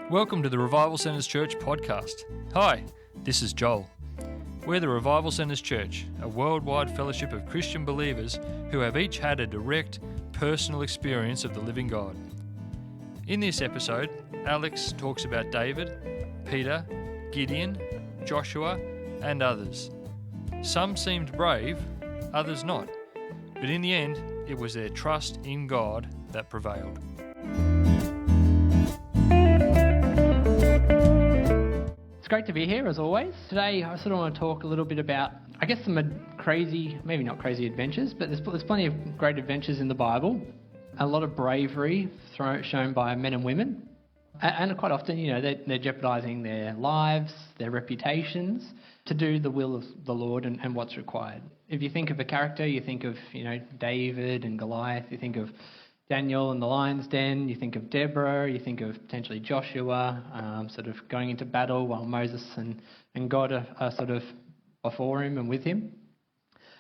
Welcome to the Revival Centres Church podcast. Hi, this is Joel. We're the Revival Centres Church, a worldwide fellowship of Christian believers who have each had a direct, personal experience of the living God. In this episode, Alex talks about David, Peter, Gideon, Joshua, and others. Some seemed brave, others not, but in the end, it was their trust in God that prevailed. It's great to be here, as always. Today, I sort of want to talk a little bit about, some crazy, maybe not crazy adventures, but there's plenty of great adventures in the Bible. A lot of bravery shown by men and women. And quite often, they're jeopardising their lives, their reputations, to do the will of the Lord and what's required. If you think of a character, you think of, David and Goliath, you think of Daniel and the lion's den, you think of Deborah, you think of potentially Joshua, sort of going into battle while Moses and God are sort of before him and with him.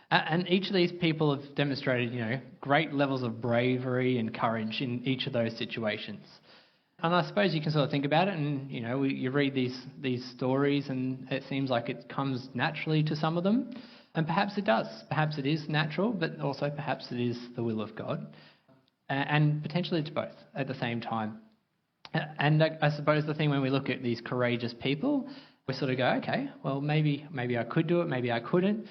And each of these people have demonstrated, great levels of bravery and courage in each of those situations. And I suppose you can sort of think about it and, you read these stories and it seems like it comes naturally to some of them. And perhaps it does. Perhaps it is natural, but also perhaps it is the will of God. And potentially it's both at the same time. And I suppose the thing when we look at these courageous people, we sort of go, okay, well, maybe I could do it, maybe I couldn't.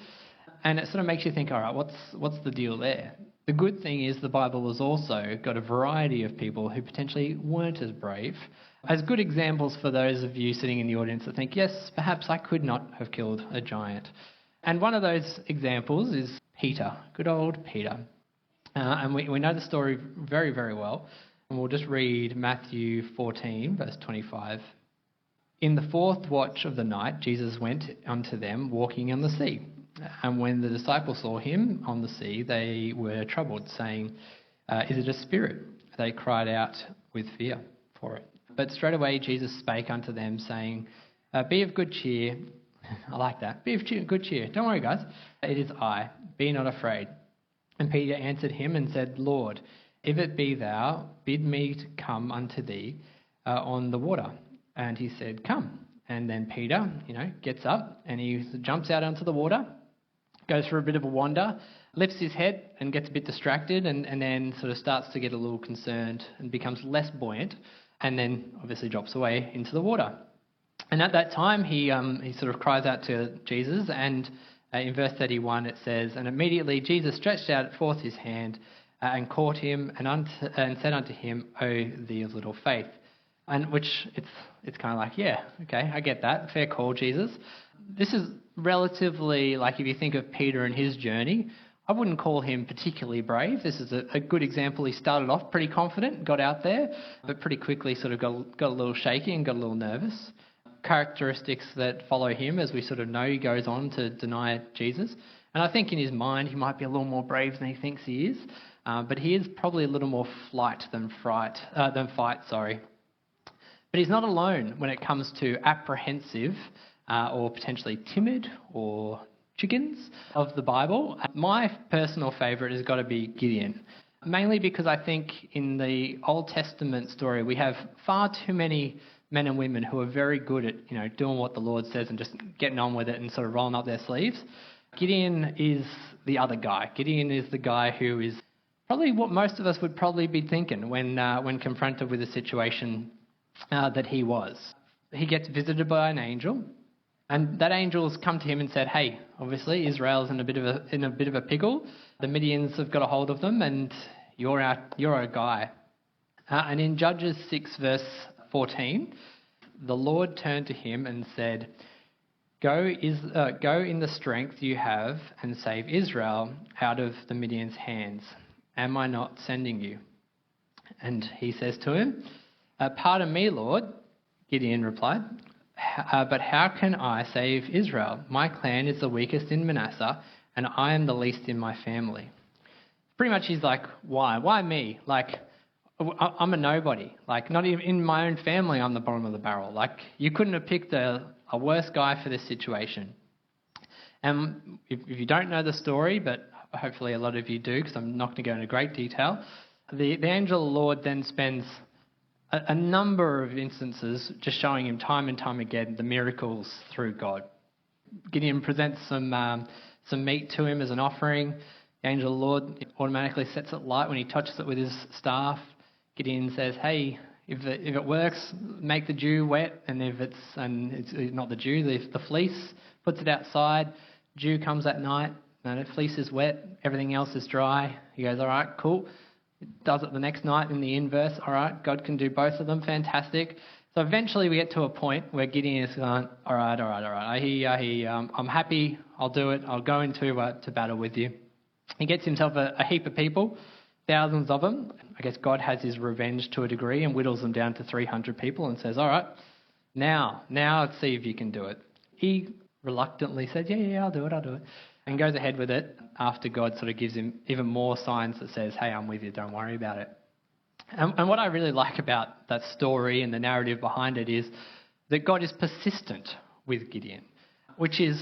And it sort of makes you think, all right, what's the deal there? The good thing is the Bible has also got a variety of people who potentially weren't as brave, as good examples for those of you sitting in the audience that think, yes, perhaps I could not have killed a giant. And one of those examples is Peter, good old Peter. And we know the story very, very well. And we'll just read Matthew 14, verse 25. In the fourth watch of the night, Jesus went unto them walking on the sea. And when the disciples saw him on the sea, they were troubled, saying, Is it a spirit? They cried out with fear for it. But straightway Jesus spake unto them, saying, Be of good cheer. I like that. Be of good cheer. Don't worry, guys. It is I. Be not afraid. And Peter answered him and said, Lord, if it be thou, bid me to come unto thee on the water. And he said, Come. And then Peter, gets up and he jumps out onto the water, goes for a bit of a wander, lifts his head and gets a bit distracted and then sort of starts to get a little concerned and becomes less buoyant and then obviously drops away into the water. And at that time, he sort of cries out to Jesus, and in verse 31 it says, And immediately Jesus stretched out forth his hand and caught him and said unto him, O thee of little faith. And which it's kind of like, yeah, okay, I get that. Fair call, Jesus. This is relatively, like if you think of Peter and his journey, I wouldn't call him particularly brave. This is a good example. He started off pretty confident, got out there, but pretty quickly sort of got a little shaky and got a little nervous. Characteristics that follow him, as we sort of know, he goes on to deny Jesus. And I think in his mind he might be a little more brave than he thinks he is, but he is probably a little more flight than fight. But he's not alone when it comes to apprehensive or potentially timid or chickens of the Bible. My personal favourite has got to be Gideon, mainly because I think in the Old Testament story we have far too many men and women who are very good at, doing what the Lord says and just getting on with it and sort of rolling up their sleeves. Gideon is the other guy. Gideon is the guy who is probably what most of us would probably be thinking when confronted with a situation that he was. He gets visited by an angel, and that angel's come to him and said, "Hey, obviously Israel's in a bit of a pickle. The Midians have got a hold of them, and you're our guy." And in Judges 6 verse 14, the Lord turned to him and said, Go in the strength you have and save Israel out of the Midian's hands. Am I not sending you? And he says to him, Pardon me, Lord, Gideon replied, but how can I save Israel? My clan is the weakest in Manasseh, and I am the least in my family. Pretty much he's like, why? Why me? Like, I'm a nobody. Like, not even in my own family, I'm the bottom of the barrel. Like, you couldn't have picked a worse guy for this situation. And if you don't know the story, but hopefully a lot of you do, because I'm not going to go into great detail, the angel of the Lord then spends a number of instances just showing him time and time again the miracles through God. Gideon presents some meat to him as an offering. The angel of the Lord automatically sets it light when he touches it with his staff. Gideon says, hey, if it works, make the dew wet, and if it's not the dew, the fleece, puts it outside. Dew comes at night, and the fleece is wet, everything else is dry. He goes, all right, cool. Does it the next night in the inverse. All right, God can do both of them. Fantastic. So eventually we get to a point where Gideon is going, all right. I hear you. I'm happy. I'll do it. I'll go into to battle with you. He gets himself a heap of people, thousands of them. I guess God has his revenge to a degree and whittles them down to 300 people and says, all right, now let's see if you can do it. He reluctantly said, yeah, I'll do it. And goes ahead with it after God sort of gives him even more signs that says, hey, I'm with you, don't worry about it. And what I really like about that story and the narrative behind it is that God is persistent with Gideon, which is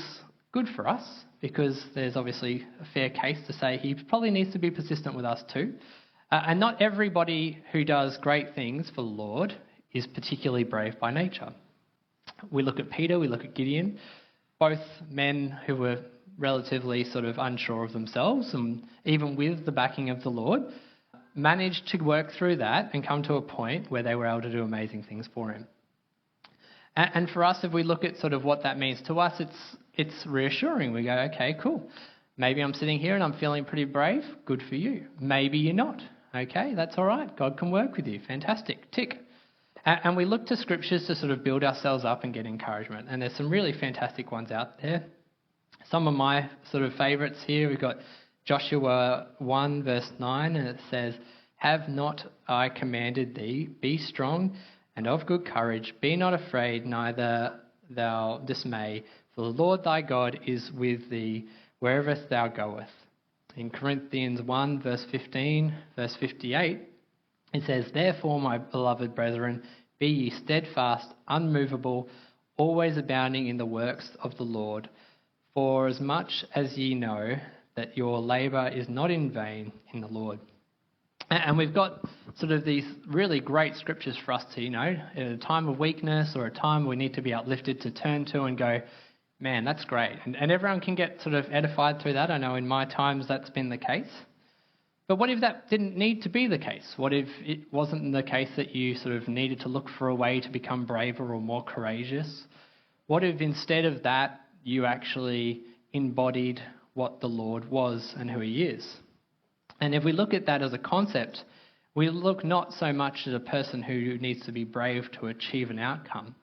good for us because there's obviously a fair case to say he probably needs to be persistent with us too. And not everybody who does great things for the Lord is particularly brave by nature. We look at Peter, we look at Gideon, both men who were relatively sort of unsure of themselves, and even with the backing of the Lord, managed to work through that and come to a point where they were able to do amazing things for him. And for us, if we look at sort of what that means to us, it's reassuring. We go, okay, cool. Maybe I'm sitting here and I'm feeling pretty brave. Good for you. Maybe you're not. Okay, that's all right. God can work with you. Fantastic. Tick. And we look to scriptures to sort of build ourselves up and get encouragement. And there's some really fantastic ones out there. Some of my sort of favourites here, we've got Joshua 1 verse 9, and it says, have not I commanded thee, be strong and of good courage, be not afraid, neither thou dismay, for the Lord thy God is with thee wherever thou goest. In Corinthians 1 verse 15, verse 58, it says, therefore, my beloved brethren, be ye steadfast, unmovable, always abounding in the works of the Lord, for as much as ye know that your labour is not in vain in the Lord. And we've got sort of these really great scriptures for us to, at a time of weakness or a time we need to be uplifted to turn to and go, man, that's great. And everyone can get sort of edified through that. I know in my times that's been the case. But what if that didn't need to be the case? What if it wasn't the case that you sort of needed to look for a way to become braver or more courageous? What if instead of that, you actually embodied what the Lord was and who he is? And if we look at that as a concept, we look not so much at a person who needs to be brave to achieve an outcome.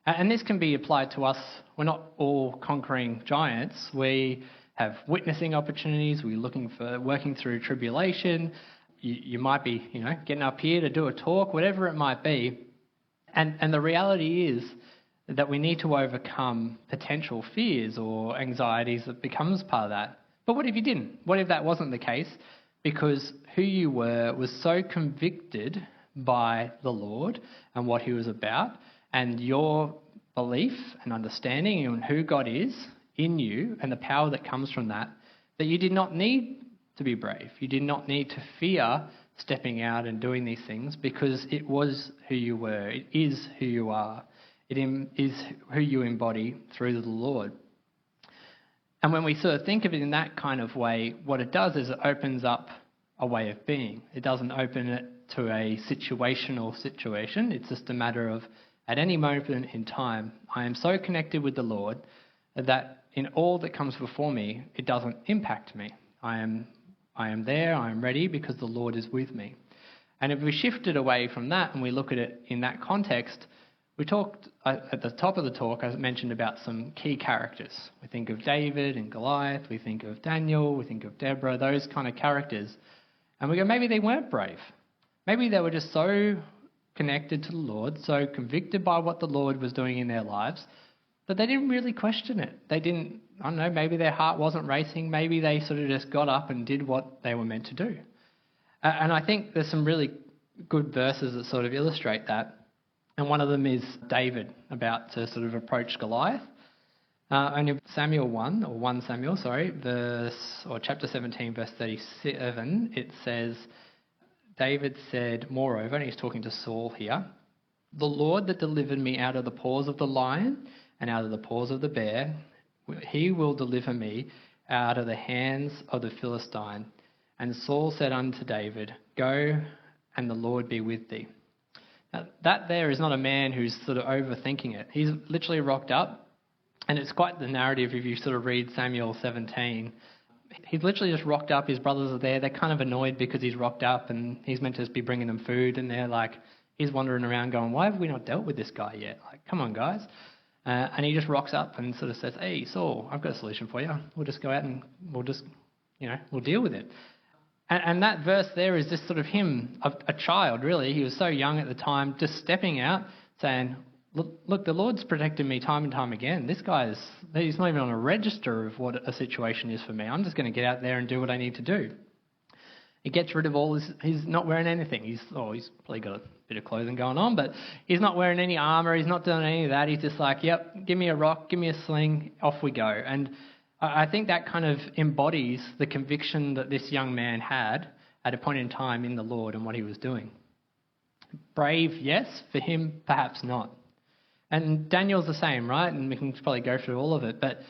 And this can be applied to us. We're not all conquering giants. We have witnessing opportunities. We're working through tribulation. You might be, getting up here to do a talk, whatever it might be. And the reality is that we need to overcome potential fears or anxieties that becomes part of that. But what if you didn't? What if that wasn't the case? Because who you were was so convicted by the Lord and what he was about, and your belief and understanding in who God is in you and the power that comes from that, that you did not need to be brave. You did not need to fear stepping out and doing these things because it was who you were. It is who you are. It is who you embody through the Lord. And when we sort of think of it in that kind of way, what it does is it opens up a way of being. It doesn't open it to a situational situation. It's just a matter of, at any moment in time, I am so connected with the Lord that in all that comes before me, it doesn't impact me. I am there, I am ready because the Lord is with me. And if we shifted away from that and we look at it in that context, we talked at the top of the talk, I mentioned about some key characters. We think of David and Goliath, we think of Daniel, we think of Deborah, those kind of characters. And we go, maybe they weren't brave. Maybe they were just so connected to the Lord, so convicted by what the Lord was doing in their lives, that they didn't really question it. They didn't, maybe their heart wasn't racing, maybe they sort of just got up and did what they were meant to do. And I think there's some really good verses that sort of illustrate that. And one of them is David about to sort of approach Goliath. And in chapter 17, verse 37, it says, David said, moreover, and he's talking to Saul here, the Lord that delivered me out of the paws of the lion and out of the paws of the bear, he will deliver me out of the hands of the Philistine. And Saul said unto David, go, and the Lord be with thee. Now, that there is not a man who's sort of overthinking it. He's literally rocked up, and it's quite the narrative if you sort of read Samuel 17. He's literally just rocked up. His brothers are there. They're kind of annoyed because he's rocked up and he's meant to be bringing them food, and they're like, he's wandering around going, why have we not dealt with this guy yet? Like, come on, guys. And he just rocks up and sort of says, hey, Saul, I've got a solution for you. We'll just go out and we'll deal with it. And that verse there is just sort of him, a child, really. He was so young at the time, just stepping out, saying, look, the Lord's protected me time and time again. This guy he's not even on a register of what a situation is for me. I'm just going to get out there and do what I need to do. He gets rid of all his, he's not wearing anything. He's probably got a bit of clothing going on, but he's not wearing any armour. He's not doing any of that. He's just like, yep, give me a rock, give me a sling, off we go. And I think that kind of embodies the conviction that this young man had at a point in time in the Lord and what he was doing. Brave, yes. For him, perhaps not. And Daniel's the same, right? And we can probably go through all of it. But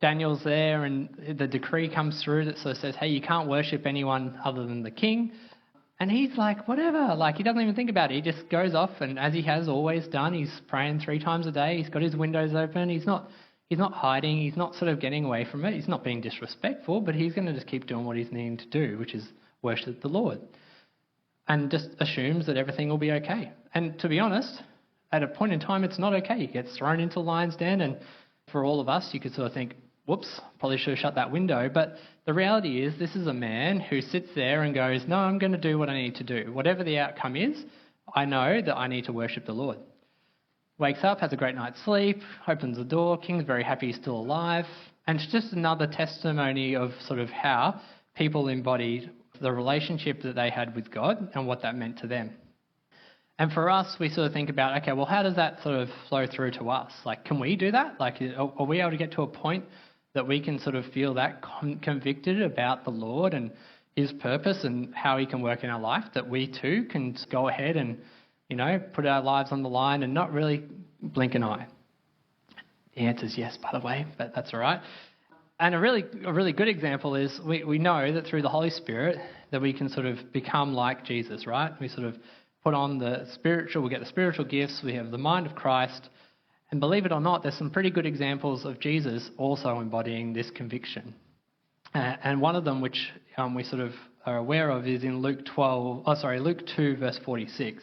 Daniel's there and the decree comes through that sort of says, hey, you can't worship anyone other than the king. And he's like, whatever. Like, he doesn't even think about it. He just goes off, and as he has always done, he's praying 3 times a day. He's got his windows open. He's not hiding. He's not sort of getting away from it. He's not being disrespectful, but he's going to just keep doing what he's needing to do, which is worship the Lord. And just assumes that everything will be okay. And to be honest, at a point in time, it's not okay. He gets thrown into the lion's den, and for all of us, you could sort of think, whoops, probably should have shut that window. But the reality is, this is a man who sits there and goes, no, I'm going to do what I need to do. Whatever the outcome is, I know that I need to worship the Lord. Wakes up, has a great night's sleep, opens the door, king's very happy he's still alive. And it's just another testimony of sort of how people embodied the relationship that they had with God and what that meant to them. And for us, we sort of think about, okay, well, how does that sort of flow through to us? Like, can we do that? Like, are we able to get to a point that we can sort of feel that convicted about the Lord and his purpose and how he can work in our life, that we too can go ahead and, put our lives on the line and not really blink an eye? The answer is yes, by the way, but that's all right. And a really good example is we know that through the Holy Spirit that we can sort of become like Jesus, right? We sort of put on we get the spiritual gifts, we have the mind of Christ. And believe it or not, there's some pretty good examples of Jesus also embodying this conviction. And one of them, which we sort of are aware of, is in Luke 2, verse 46.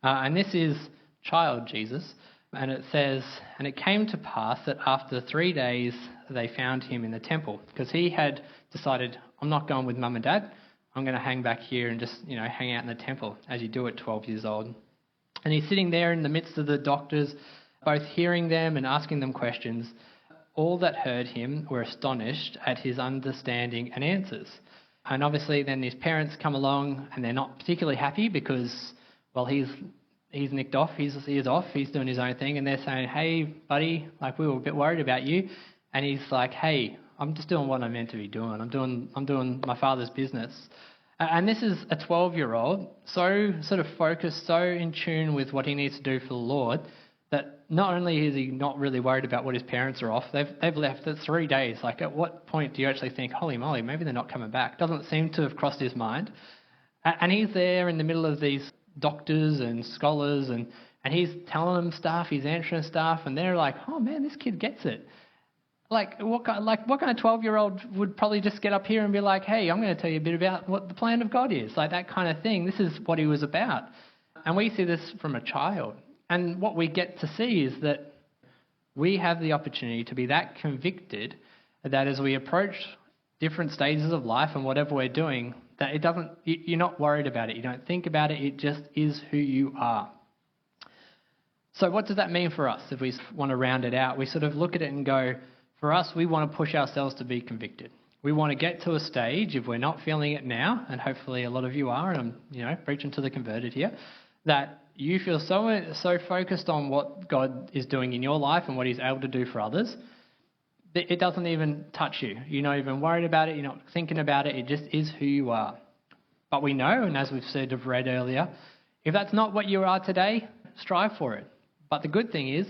And this is child Jesus. And it says, and it came to pass that after 3 days they found him in the temple, because he had decided, I'm not going with mum and dad. I'm going to hang back here and just, hang out in the temple, as you do at 12 years old. And he's sitting there in the midst of the doctors, both hearing them and asking them questions. All that heard him were astonished at his understanding and answers. And obviously then his parents come along and they're not particularly happy because, well, he's nicked off, he's off, he's doing his own thing, and they're saying, hey, buddy, like, we were a bit worried about you. And he's like, hey, I'm just doing what I'm meant to be doing. I'm doing my father's business. And this is a 12-year-old, so sort of focused, so in tune with what he needs to do for the Lord, that not only is he not really worried about what his parents are off, they've left at 3 days. Like, at what point do you actually think, holy moly, maybe they're not coming back? Doesn't seem to have crossed his mind. And he's there in the middle of these doctors and scholars, and he's telling them stuff, he's answering stuff, and they're like, oh man, this kid gets it. Like what kind of 12-year-old would probably just get up here and be like, hey, I'm going to tell you a bit about what the plan of God is. Like, that kind of thing. This is what he was about. And we see this from a child. And what we get to see is that we have the opportunity to be that convicted that as we approach different stages of life and whatever we're doing, that you're not worried about it. You don't think about it. It just is who you are. So what does that mean for us? If we want to round it out, we sort of look at it and go, for us, we want to push ourselves to be convicted. We want to get to a stage, if we're not feeling it now, and hopefully a lot of you are, and I'm, preaching to the converted here, that you feel so focused on what God is doing in your life and what he's able to do for others, that it doesn't even touch you. You're not even worried about it. You're not thinking about it. It just is who you are. But we know, and as we've sort of read earlier, if that's not what you are today, strive for it. But the good thing is,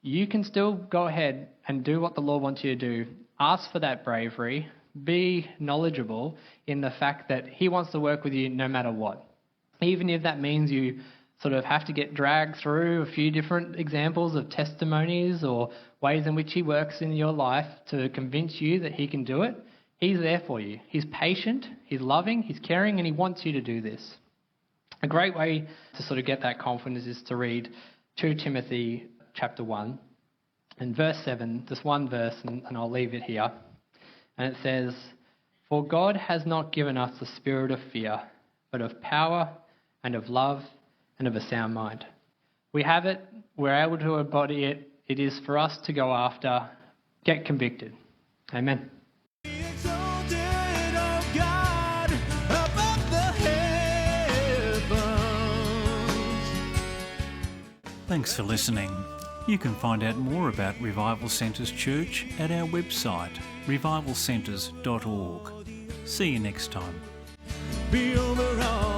you can still go ahead and do what the Lord wants you to do. Ask for that bravery. Be knowledgeable in the fact that He wants to work with you no matter what. Even if that means you sort of have to get dragged through a few different examples of testimonies or ways in which He works in your life to convince you that He can do it, He's there for you. He's patient, He's loving, He's caring, and He wants you to do this. A great way to sort of get that confidence is to read 2 Timothy chapter 1 and verse 7, just one verse, and I'll leave it here. And it says, "For God has not given us the spirit of fear, but of power and of love and of a sound mind." We have it, we're able to embody it. It is for us to go after. Get convicted. Amen. Thanks for listening. You can find out more about Revival Centres Church at our website, revivalcentres.org. See you next time. Be overall.